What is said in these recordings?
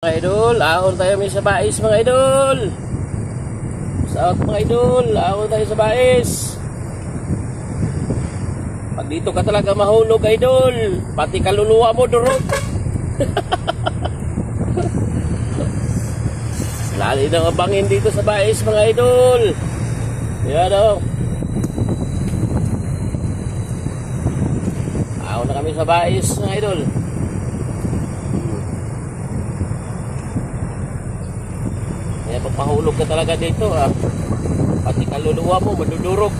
Mga idol, ahon tayo may sa bais mga idol. Sa mga idol, ahon tayo sa bais. Pag dito ka talaga mahulog idol, pati kaluluwa mo durog. Lali na abangin dito sa bais mga idol. Yan o. Ahon na kami sa bais mga idol. Kaya pag mahulog ka talaga dito pati kaluluwa mo madudurog.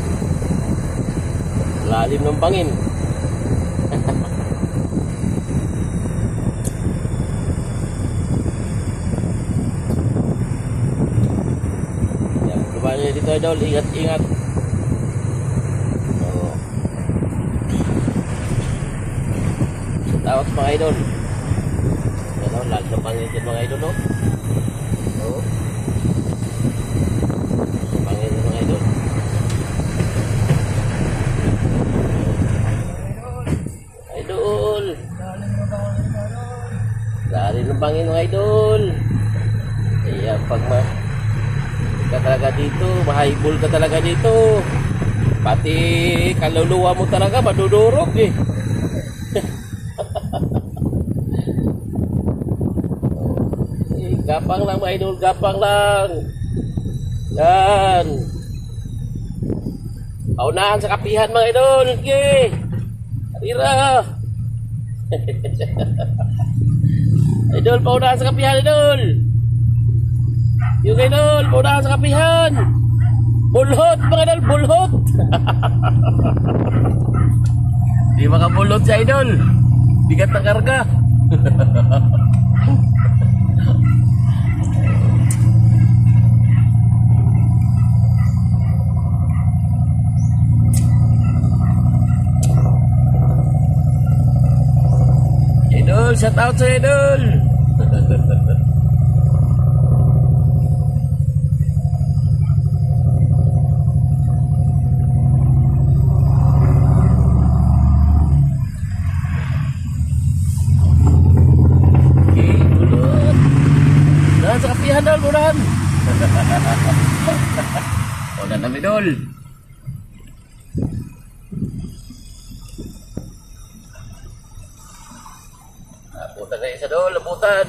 Lalim ng bangin. Yan, kumanya dito idol, ingat-ingat. Tawag mga idol. Yan o, lalim ng bangin dito mga idol o. Dari ng bangin mga idol. Kaya pag ka talaga dito, mahaibol ka talaga dito, pati kaluluwa mo talaga madudurog eh. Gapang lang mga idol, gapang lang. Yan. Paunahan sa kapihan mga idol. Okay. Tira. Idol, paunahan sa kapihan, idol. Yung idol, paunahan sa kapihan. Bulhot, mga idol, bulhot. Di makabulhot siya, idol. Bigat ng karga. Idol, shout out sa idol. Okay, bulot. Dahan sa kapihan idol, bulan. Ulan na idol. Laputan na isa doon, laputan.